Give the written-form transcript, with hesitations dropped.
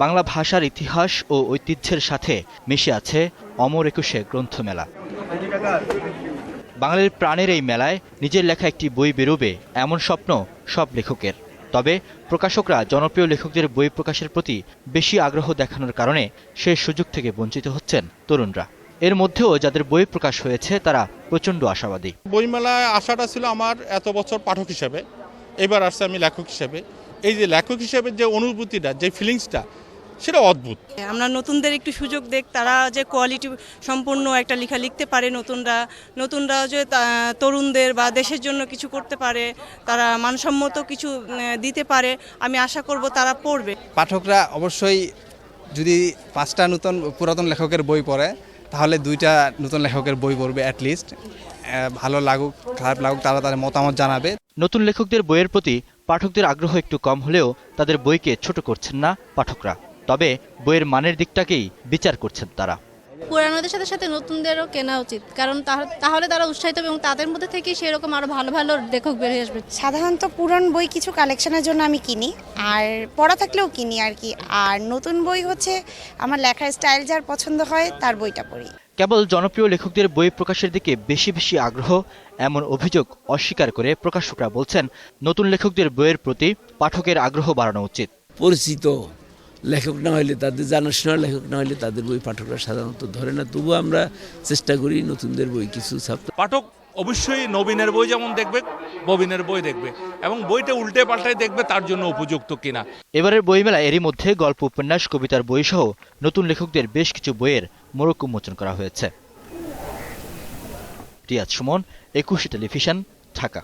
বাংলা ভাষার ইতিহাস ও ঐতিহ্যের সাথে মিশে আছে অমর একুশে গ্রন্থমেলা। বাঙালির প্রাণের এই মেলায় নিজের লেখা একটি বই বেরোবে এমন স্বপ্ন সব লেখকের। তবে প্রকাশকরা জনপ্রিয় লেখকদের বই প্রকাশের প্রতি বেশি আগ্রহ দেখানোর কারণে সেই সুযোগ থেকে বঞ্চিত হচ্ছেন তরুণরা। এর মধ্যেও যাদের বই প্রকাশ হয়েছে তারা প্রচণ্ড আশাবাদী। বইমেলায় আশাটা ছিল আমার এত বছর পাঠক হিসেবে, এবার আসছে আমি লেখক হিসেবে। এই যে লেখক হিসেবে যে অনুভূতিটা, যে ফিলিংসটা, সেটা অদ্ভুত। আমরা নতুনদের একটু সুযোগ দেখ, তারা যে কোয়ালিটি সম্পূর্ণ একটা লেখা লিখতে পারে, নতুনরা যে তরুণদের বা দেশের জন্য কিছু করতে পারে, তারা মানসম্মত কিছু দিতে পারে, আমি আশা করব তারা পড়বে। পাঠকরা অবশ্যই যদি 5টা পুরাতন লেখকের বই পড়ে তাহলে 2টা নতুন লেখকের বই পড়বে অ্যাটলিস্ট। ভালো লাগুক খারাপ লাগুক তারা তাদের মতামত জানাবে। নতুন লেখকদের বইয়ের প্রতি পাঠকদের আগ্রহ একটু কম হলেও তাদের বইকে ছোট করছেন না পাঠকরা। তবে বইয়ের মানের দিকটাকেই বিচার করছেন তারা। পুরানোদের সাথে সাথে নতুনদেরও কেনা উচিত, কারণ তাহলে তারা উৎসাহিত হবে এবং তাদের মধ্যে থেকে সেরকম আরো ভালো ভালো লেখক বেরিয়ে আসবে। সাধারণত পুরান বই কিছু কালেকশনের জন্য আমি কিনি, আর পড়া থাকলেও কিনি আর কি। আর নতুন বই হচ্ছে আমার লেখার স্টাইল যার পছন্দ হয় তার বইটা পড়ি। কেবল জনপ্রিয় লেখকদের বই প্রকাশের দিকে বেশি বেশি আগ্রহ এমন অভিযোগ অস্বীকার করে প্রকাশকরা বলছেন, নতুন লেখকদের বইয়ের প্রতি পাঠকের আগ্রহ বাড়ানো উচিত। পরিচিত লেখক না হলে, তাদের জানাশোনা লেখক না হলে তাদের বই পাঠকরা সাধারণত ধরে না। তবুও আমরা চেষ্টা করি নতুনদের বই কিছু ছাপতে। পাঠক অবশ্যই নবীনের বই যেমন দেখবে, ববিনের বই দেখবে এবং বইটা উল্টে পাল্টায় দেখবে তার জন্য উপযুক্ত কিনা। এবারের বইমেলা এরই মধ্যে গল্প, উপন্যাস, কবিতার বই সহ নতুন লেখকদের বেশ কিছু বইয়ের মোড়ক উন্মোচন করা হয়েছে। রিয়াজ সুমন, 21 টেলিভিশন, ঢাকা।